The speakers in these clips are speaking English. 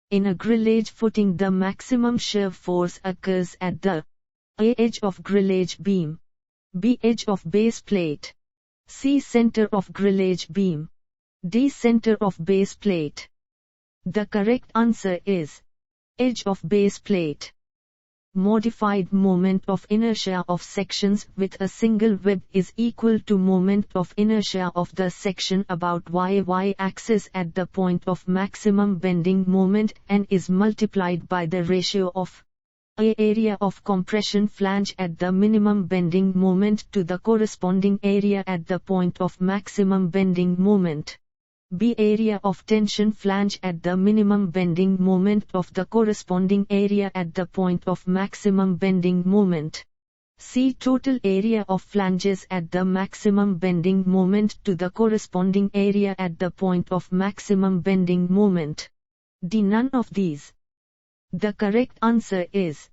In a grillage footing, the maximum shear force occurs at the A. edge of grillage beam, B. edge of base plate, C. center of grillage beam, D. center of base plate. The correct answer is edge of base plate. Modified moment of inertia of sections with a single web is equal to moment of inertia of the section about y-axis at the point of maximum bending moment and is multiplied by the ratio of A. area of compression flange at the minimum bending moment to the corresponding area at the point of maximum bending moment, B. area of tension flange at the minimum bending moment of the corresponding area at the point of maximum bending moment, C. total area of flanges at the maximum bending moment to the corresponding area at the point of maximum bending moment, D. none of these. The correct answer is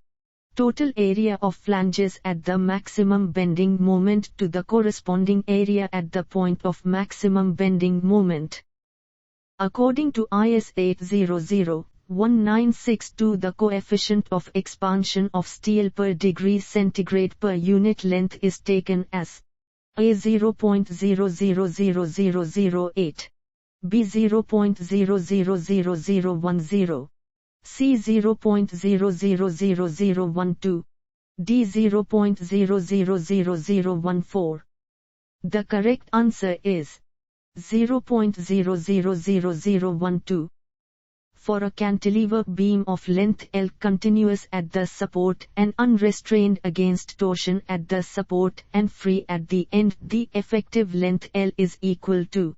total area of flanges at the maximum bending moment to the corresponding area at the point of maximum bending moment. According to IS 800-1962, the coefficient of expansion of steel per degree centigrade per unit length is taken as A 0.000008, B 0.000010, C 0.000012, D 0.000014. The correct answer is 0.000012. For a cantilever beam of length L continuous at the support and unrestrained against torsion at the support and free at the end, the effective length L is equal to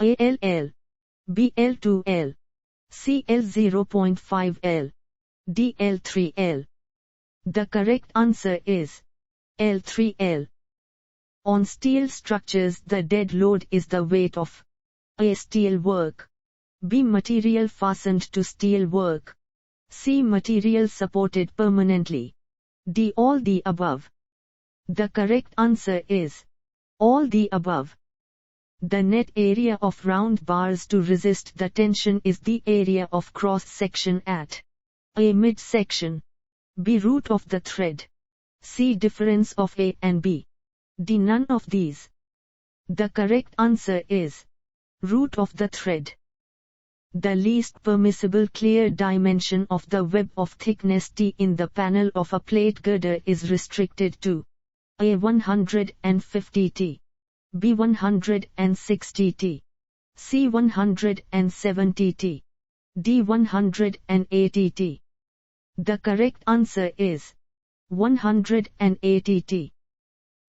A L L, B L 2L, C L 0.5L, D L 3L. The correct answer is L 3L. On steel structures, the dead load is the weight of A. steel work, B. material fastened to steel work, C. material supported permanently, D. all the above. The correct answer is all the above. The net area of round bars to resist the tension is the area of cross-section at A. midsection, B. root of the thread, C. difference of A and B, D. none of these. The correct answer is root of the thread. The least permissible clear dimension of the web of thickness T in the panel of a plate girder is restricted to A. 150 T, B. 160 T, C. 170 T, D. 180 T. The correct answer is 180 T.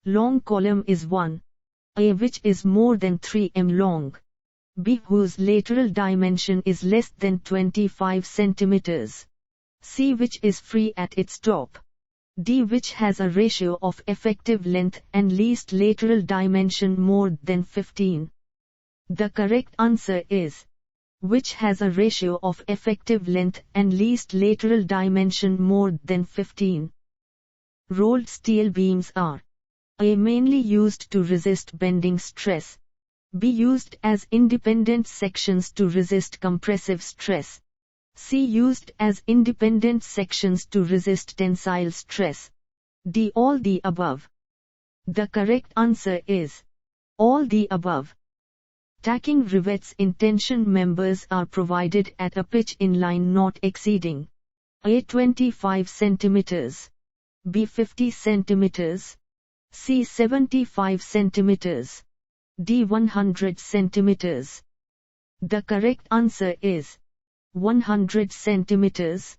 Long column is 1. A which is more than 3 m long, B whose lateral dimension is less than 25 cm, C which is free at its top, D which has a ratio of effective length and least lateral dimension more than 15. The correct answer is which has a ratio of effective length and least lateral dimension more than 15. Rolled steel beams are A. mainly used to resist bending stress, B. used as independent sections to resist compressive stress, C. used as independent sections to resist tensile stress, D. all the above. The correct answer is all the above. Tacking rivets in tension members are provided at a pitch in line not exceeding A. 25 cm, B. 50 cm, C. 75 cm, D. 100 cm. The correct answer is 100 cm.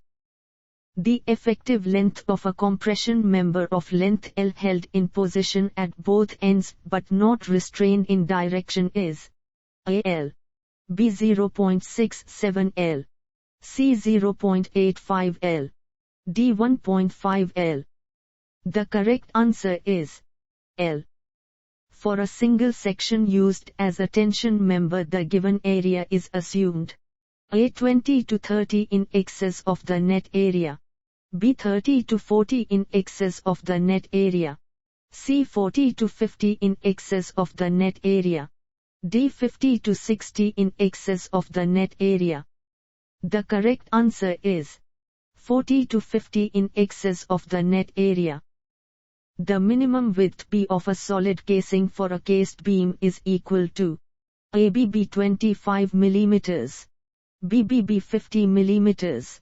The effective length of a compression member of length L held in position at both ends but not restrained in direction is A. L, B. 0.67 L, C. 0.85 L, D. 1.5 L. The correct answer is L. For a single section used as a tension member, the given area is assumed A. 20 to 30 in excess of the net area, B. 30 to 40 in excess of the net area, C. 40 to 50 in excess of the net area, D. 50 to 60 in excess of the net area. The correct answer is 40 to 50 in excess of the net area. The minimum width B of a solid casing for a cased beam is equal to ABB 25 mm, BBB 50 mm,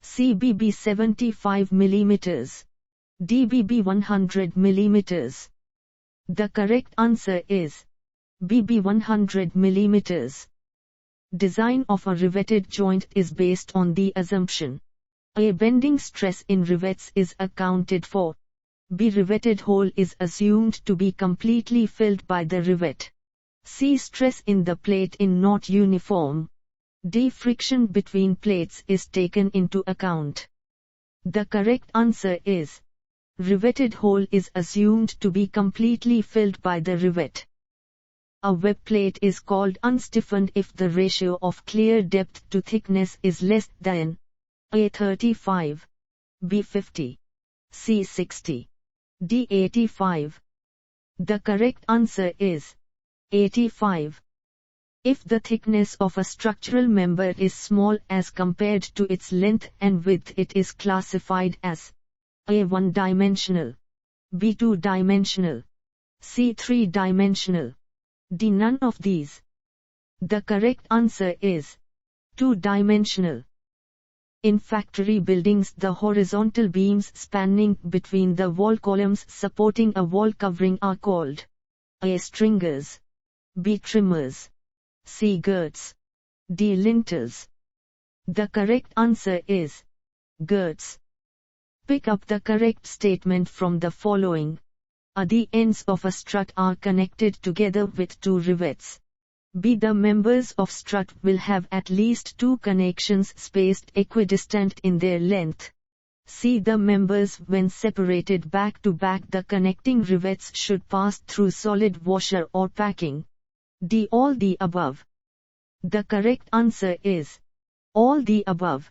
CBB 75 mm, DBB 100 mm. The correct answer is BB 100 mm. Design of a riveted joint is based on the assumption A. Bending stress in rivets is accounted for. B. Riveted hole is assumed to be completely filled by the rivet. C. Stress in the plate is not uniform. D. Friction between plates is taken into account. The correct answer is riveted hole is assumed to be completely filled by the rivet. A web plate is called unstiffened if the ratio of clear depth to thickness is less than A. 35, B. 50, C. 60, D. 85. The correct answer is 85. If the thickness of a structural member is small as compared to its length and width, it is classified as A. one-dimensional, B. two-dimensional, C. three-dimensional, D. none of these. The correct answer is two-dimensional. In factory buildings, the horizontal beams spanning between the wall columns supporting a wall covering are called A. stringers, B. trimmers, C. girts, D. lintels. The correct answer is girts. Pick up the correct statement from the following. A. The ends of a strut are connected together with two rivets. B. The members of strut will have at least two connections spaced equidistant in their length. C. The members, when separated back to back, the connecting rivets should pass through solid washer or packing. D. All the above. The correct answer is all the above.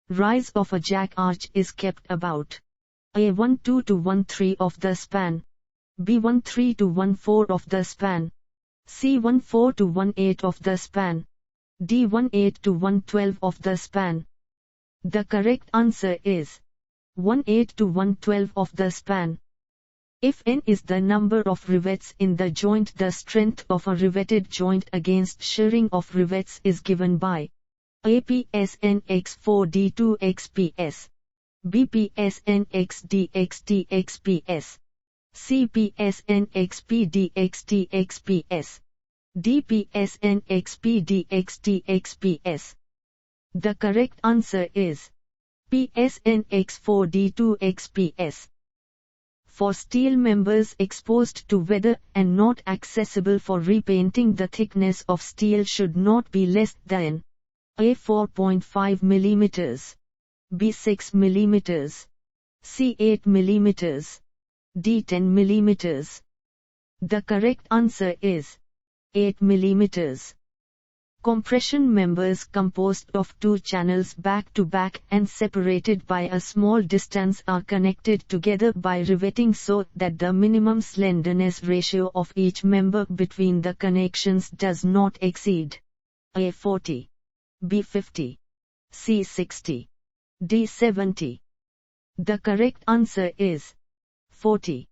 Rise of a jack arch is kept about A. 1/2 to 1/3 of the span, B. 1/3 to 1/4 of the span, C. 1/4 to 1/8 of the span, D. 1/8 to 1/12 of the span. The correct answer is 1/8 to 1/12 of the span. If N is the number of rivets in the joint, the strength of a riveted joint against shearing of rivets is given by APSN x 4D2 XPS, BPSN x DXT XPS, CPSN x PDXT XPS, DPSN x PDXT XPS. The correct answer is PSN x 4D2 XPS. For steel members exposed to weather and not accessible for repainting, the thickness of steel should not be less than A. 4.5 mm, B. 6 mm, C. 8 mm, D. 10 mm. The correct answer is 8 mm. Compression members composed of two channels back to back and separated by a small distance are connected together by riveting so that the minimum slenderness ratio of each member between the connections does not exceed A. 40, B. 50, C. 60, D. 70. The correct answer is 40.